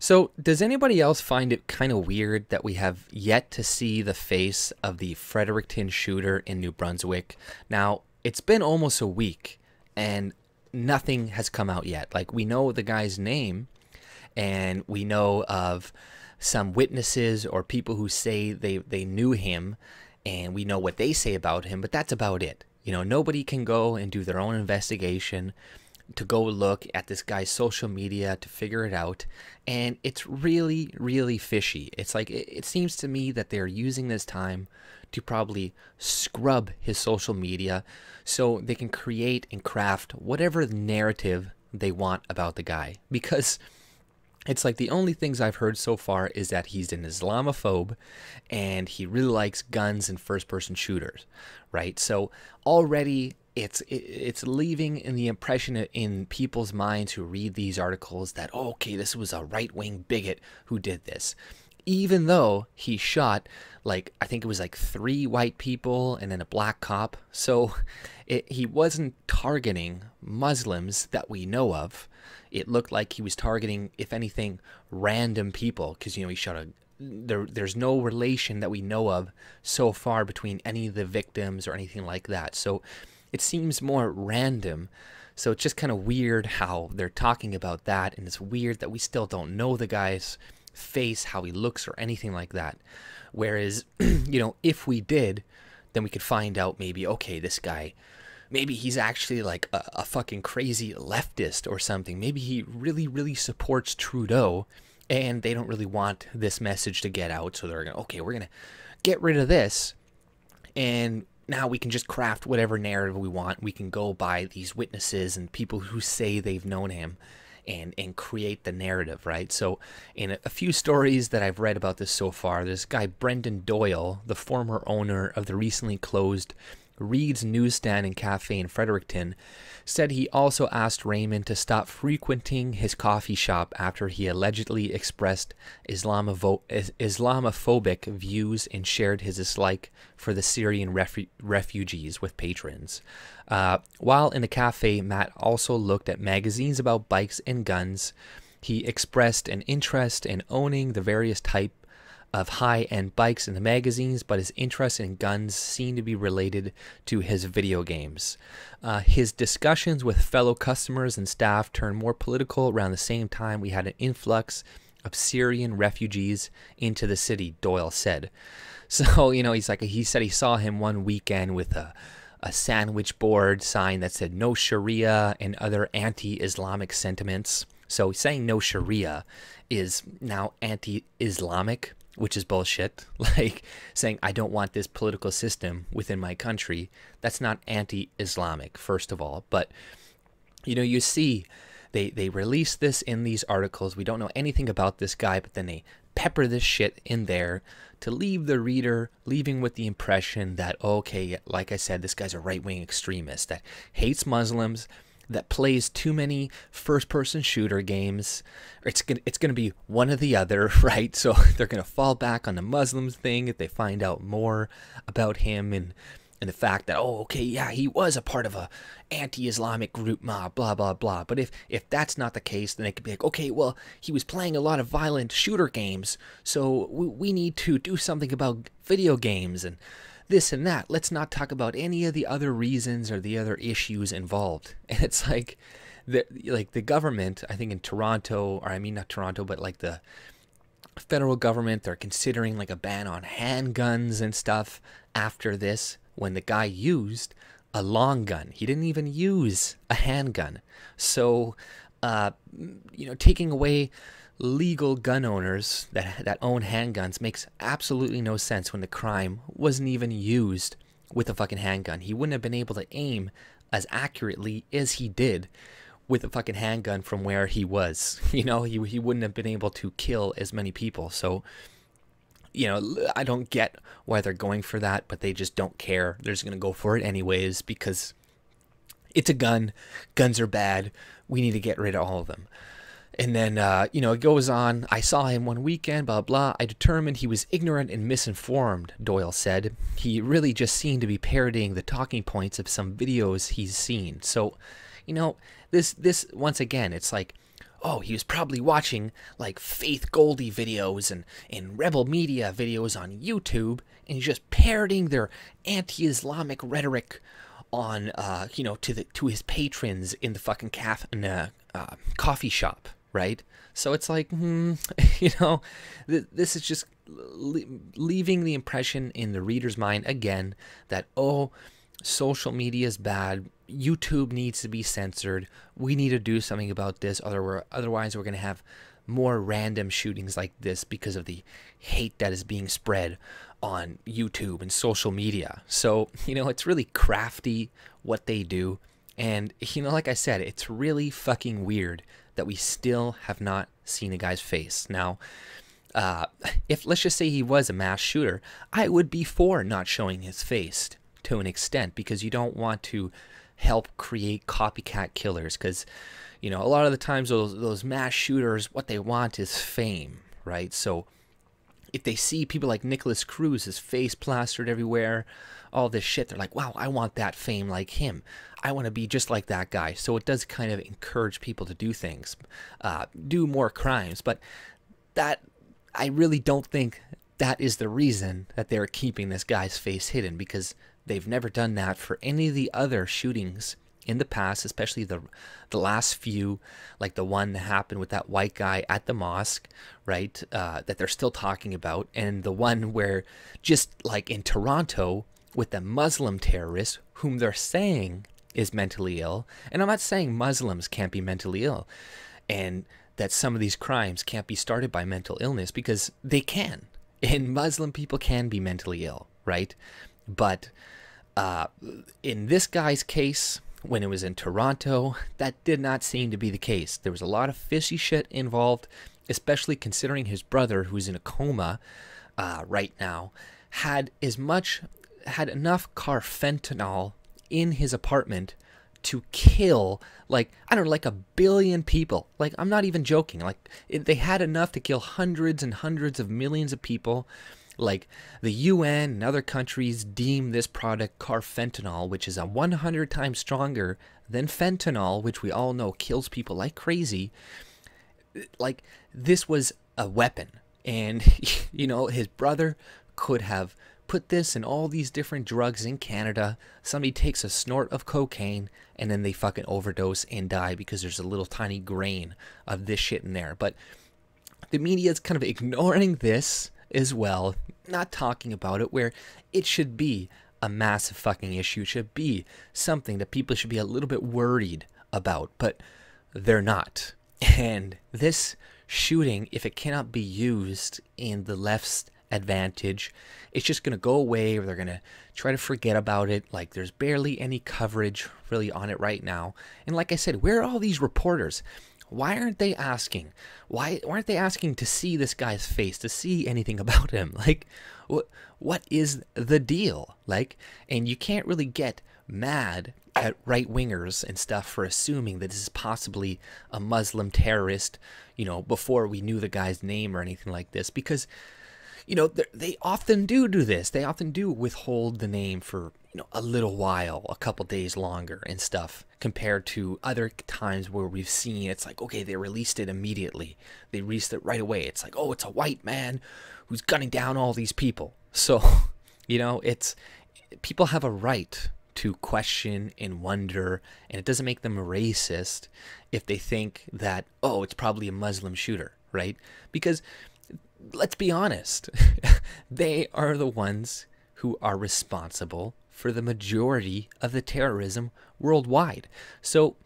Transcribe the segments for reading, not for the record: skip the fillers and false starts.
So, does anybody else find it kind of weird that we have yet to see the face of the Fredericton shooter in New Brunswick? Now, it's been almost a week and nothing has come out yet. Like, we know the guy's name and we know of some witnesses or people who say they knew him, and we know what they say about him, but that's about it. You know, nobody can go and do their own investigation to go look at this guy's social media to figure it out, and it's really, really fishy. It's like, it seems to me that they're using this time to probably scrub his social media so they can create and craft whatever narrative they want about the guy, because it's like the only things I've heard so far is that he's an Islamophobe and he really likes guns and first-person shooters, right? So already it's leaving in the impression in people's minds who read these articles that, oh, okay, this was a right-wing bigot who did this. Even though he shot, like, I think it was like 3 white people and then a black cop. So he wasn't targeting Muslims that we know of. It looked like he was targeting, if anything, random people, because, you know, he shot there's no relation that we know of so far between any of the victims or anything like that. So it seems more random. So it's just kind of weird how they're talking about that, and it's weird that we still don't know the guy's face, how he looks, or anything like that. Whereas, you know, if we did, then we could find out maybe, okay, this guy, maybe he's actually like a fucking crazy leftist or something. Maybe he really, really supports Trudeau, and they don't really want this message to get out. So they're going to, okay, we're going to get rid of this, and now we can just craft whatever narrative we want. We can go by these witnesses and people who say they've known him and create the narrative, right? So in a few stories that I've read about this so far, this guy Brendan Doyle, the former owner of the recently closed Reed's Newsstand and Cafe in Fredericton, said he also asked Raymond to stop frequenting his coffee shop after he allegedly expressed Islamophobic views and shared his dislike for the Syrian refugees with patrons. While in the cafe, Matt also looked at magazines about bikes and guns. He expressed an interest in owning the various type of high-end bikes in the magazines, but his interest in guns seemed to be related to his video games. His discussions with fellow customers and staff turned more political around the same time we had an influx of Syrian refugees into the city, Doyle said. So, you know, he said he saw him one weekend with a sandwich board sign that said no Sharia and other anti-Islamic sentiments. So saying no Sharia is now anti-Islamic, which is bullshit. Like saying I don't want this political system within my country, that's not anti-Islamic, first of all. But, you know, you see they release this in these articles. We don't know anything about this guy, but then they pepper this shit in there to leave the reader leaving with the impression that, okay, like I said, this guy's a right-wing extremist that hates Muslims, that plays too many first-person shooter games. It's gonna be one or the other, right? So they're gonna fall back on the Muslims thing if they find out more about him and the fact that, oh, okay, yeah, he was a part of a anti-Islamic group, blah blah blah. But if that's not the case, then it could be like, okay, well, he was playing a lot of violent shooter games, so we need to do something about video games and this and that. Let's not talk about any of the other reasons or the other issues involved. And it's like the government, I think in Toronto, or I mean not Toronto, but like the federal government, they're considering like a ban on handguns and stuff after this, when the guy used a long gun. He didn't even use a handgun. So, you know, taking away legal gun owners that own handguns makes absolutely no sense when the crime wasn't even used with a fucking handgun. He wouldn't have been able to aim as accurately as he did with a fucking handgun from where he was. You know, he wouldn't have been able to kill as many people. So, you know, I don't get why they're going for that, but they just don't care. They're just going to go for it anyways because it's a gun. Guns are bad. We need to get rid of all of them. And then, you know, it goes on. I saw him one weekend, blah, blah. I determined he was ignorant and misinformed, Doyle said. He really just seemed to be parodying the talking points of some videos he's seen. So, you know, this once again, it's like, oh, he was probably watching like Faith Goldie videos and Rebel Media videos on YouTube, and he's just parroting their anti-Islamic rhetoric on, to his patrons in the fucking coffee shop, right? So it's like, this is just leaving the impression in the reader's mind again that, oh, social media is bad. YouTube needs to be censored. We need to do something about this. Otherwise, we're going to have more random shootings like this because of the hate that is being spread on YouTube and social media. So, it's really crafty what they do. And, like I said, it's really fucking weird that we still have not seen a guy's face. Now, if let's just say he was a mass shooter, I would be for not showing his face to an extent, because you don't want to help create copycat killers, because a lot of the times those mass shooters, what they want is fame, right? So if they see people like Nicholas Cruz, his face plastered everywhere, all this shit, they're like, wow, I want that fame like him. I want to be just like that guy. So it does kind of encourage people to do things, do more crimes. But that, I really don't think that is the reason that they're keeping this guy's face hidden, because they've never done that for any of the other shootings in the past, especially the last few, like the one that happened with that white guy at the mosque, right, that they're still talking about, and the one where, just like in Toronto, with the Muslim terrorist whom they're saying is mentally ill. And I'm not saying Muslims can't be mentally ill and that some of these crimes can't be started by mental illness, because they can. And Muslim people can be mentally ill, right? But in this guy's case, when it was in Toronto, that did not seem to be the case. There was a lot of fishy shit involved, especially considering his brother, who's in a coma right now, had enough carfentanil in his apartment to kill, like, I don't know, like 1 billion people. Like, I'm not even joking. Like, they had enough to kill hundreds and hundreds of millions of people. Like, the UN and other countries deem this product carfentanil, which is 100 times stronger than fentanyl, which we all know kills people like crazy. Like, this was a weapon. And, his brother could have put this in all these different drugs in Canada. Somebody takes a snort of cocaine and then they fucking overdose and die because there's a little tiny grain of this shit in there. But the media is kind of ignoring this as well, not talking about it, where it should be a massive fucking issue. It should be something that people should be a little bit worried about, but they're not. And this shooting, if it cannot be used in the left's advantage, it's just going to go away, or they're going to try to forget about it. Like, there's barely any coverage really on it right now. And like I said, where are all these reporters? Why aren't they asking? Why aren't they asking to see this guy's face, to see anything about him? Like, what is the deal? Like, and you can't really get mad at right-wingers and stuff for assuming that this is possibly a Muslim terrorist, before we knew the guy's name or anything like this, because they often do this. They often do withhold the name for, a little while, a couple days longer and stuff, compared to other times where we've seen it's like, okay, they released it immediately. They released it right away. It's like, oh, it's a white man who's gunning down all these people. So, it's, people have a right to question and wonder, and it doesn't make them a racist if they think that, oh, it's probably a Muslim shooter, right? Because let's be honest, they are the ones who are responsible for the majority of the terrorism worldwide. So,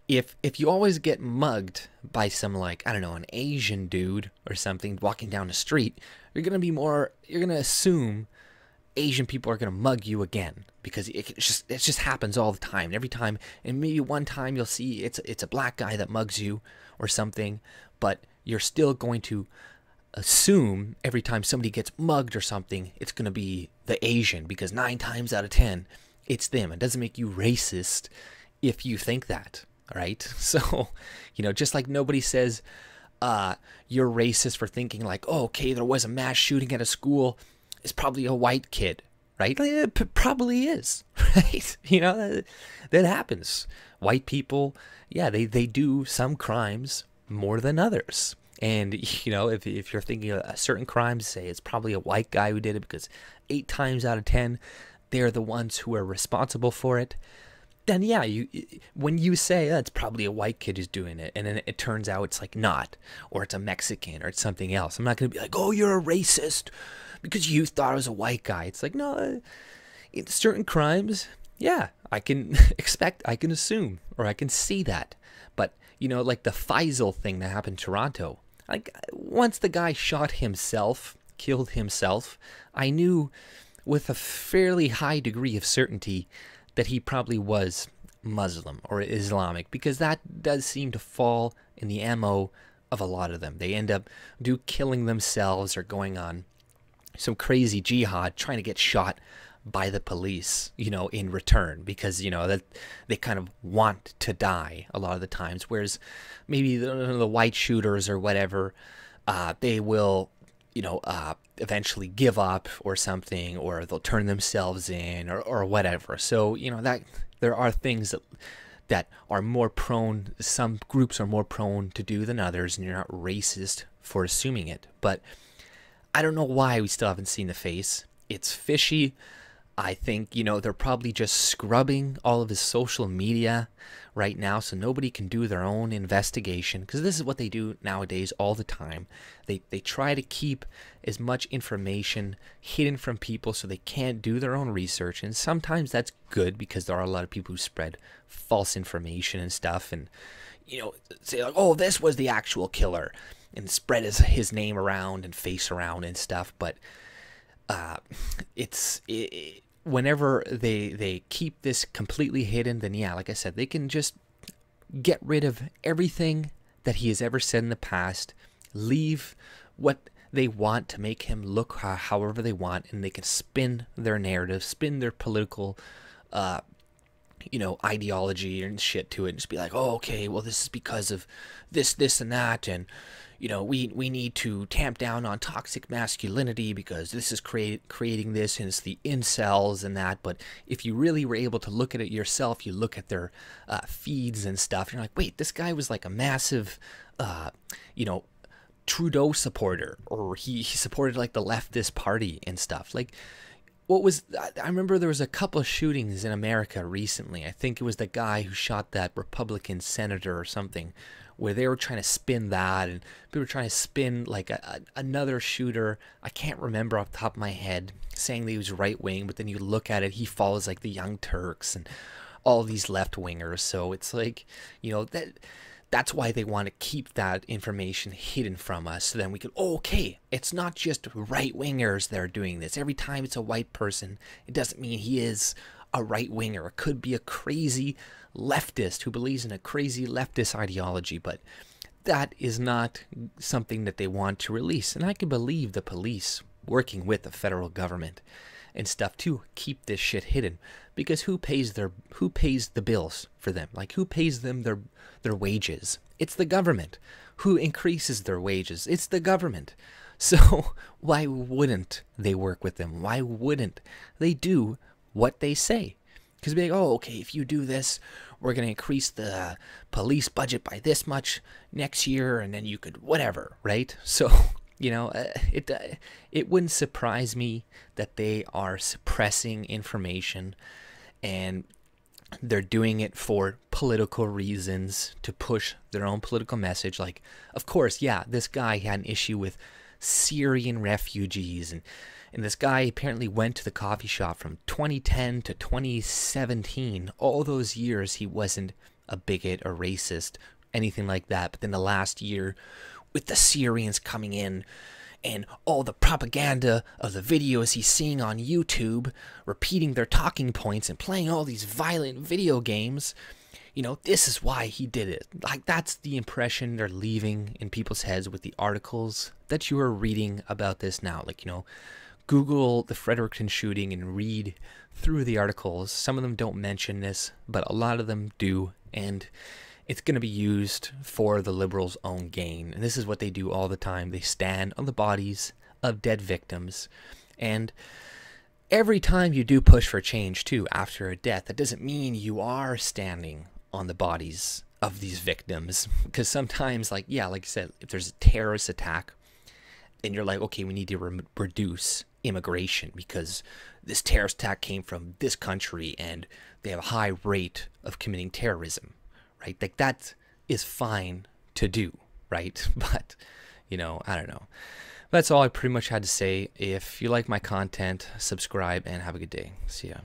if you always get mugged by some, like, I don't know, an Asian dude or something walking down the street, you're going to assume Asian people are going to mug you again, because it just happens all the time. Every time, and maybe one time you'll see it's a black guy that mugs you or something, but you're still going to assume every time somebody gets mugged or something, it's going to be the Asian, because 9 times out of 10, it's them. It doesn't make you racist if you think that, right? So, just like nobody says you're racist for thinking like, oh, okay, there was a mass shooting at a school, it's probably a white kid, right? It probably is, right? That happens. white people, yeah, they do some crimes more than others. And, if you're thinking of a certain crime, say it's probably a white guy who did it because 8 times out of 10, they're the ones who are responsible for it. Then, yeah, when you say it's probably a white kid who's doing it, and then it turns out it's like not, or it's a Mexican, or it's something else. I'm not going to be like, oh, you're a racist because you thought it was a white guy. It's like, no, in certain crimes, yeah, I can I can assume, or I can see that. But, like the Faisal thing that happened in Toronto, like once the guy killed himself, I knew with a fairly high degree of certainty that he probably was Muslim or Islamic, because that does seem to fall in the MO of a lot of them. They end up killing themselves or going on some crazy jihad trying to get shot by the police, in return, because, that they kind of want to die a lot of the times. Whereas maybe the white shooters or whatever, they will, eventually give up or something, or they'll turn themselves in or whatever. So, that there are things that are more prone, some groups are more prone to do than others, and you're not racist for assuming it. But I don't know why we still haven't seen the face. It's fishy. I think, they're probably just scrubbing all of his social media right now so nobody can do their own investigation, because this is what they do nowadays all the time. They try to keep as much information hidden from people so they can't do their own research, and sometimes that's good because there are a lot of people who spread false information and stuff, and, say like, oh, this was the actual killer, and spread his name around and face around and stuff. But whenever they keep this completely hidden, then yeah, like I said, they can just get rid of everything that he has ever said in the past, leave what they want to make him look however they want, and they can spin their narrative, spin their political ideology and shit to it, and just be like, oh, okay, well, this is because of this and that, and we need to tamp down on toxic masculinity because this is creating this, and it's the incels and that. But if you really were able to look at it yourself, you look at their feeds and stuff, you're like, wait, this guy was like a massive, Trudeau supporter, or he supported like the leftist party and stuff. Like, I remember there was a couple of shootings in America recently. I think it was the guy who shot that Republican senator or something, where they were trying to spin that, and people were trying to spin like another shooter, I can't remember off the top of my head, saying that he was right-wing, but then you look at it, he follows like the Young Turks and all these left-wingers. So it's like, that's why they want to keep that information hidden from us, so then we can, okay, it's not just right-wingers that are doing this. Every time it's a white person, it doesn't mean he is a right-winger. It could be a crazy leftist who believes in a crazy leftist ideology, but that is not something that they want to release. And I can believe the police working with the federal government and stuff to keep this shit hidden, because who pays the bills for them? Like, who pays them their wages? It's the government. Who increases their wages? It's the government. So why wouldn't they work with them? Why wouldn't they do what they say? Because be like, oh, okay, if you do this, we're going to increase the police budget by this much next year, and then you could whatever, right? So, it wouldn't surprise me that they are suppressing information, and they're doing it for political reasons, to push their own political message. Like, of course, yeah, this guy had an issue with Syrian refugees, and this guy apparently went to the coffee shop from 2010 to 2017. All those years he wasn't a bigot or racist, anything like that. But then the last year, with the Syrians coming in and all the propaganda of the videos he's seeing on YouTube, repeating their talking points and playing all these violent video games, this is why he did it. Like, that's the impression they're leaving in people's heads with the articles that you are reading about this now. Like, Google the Fredericton shooting and read through the articles. Some of them don't mention this, but a lot of them do, and it's going to be used for the liberals' own gain. And this is what they do all the time. They stand on the bodies of dead victims, and every time you do push for change too after a death, that doesn't mean you are standing on the bodies of these victims, because sometimes, like, yeah, like I said, if there's a terrorist attack and you're like, okay, we need to reduce immigration because this terrorist attack came from this country and they have a high rate of committing terrorism, right? Like, that is fine to do, right? But, you know, I don't know. That's all I pretty much had to say. If you like my content, subscribe and have a good day. See ya.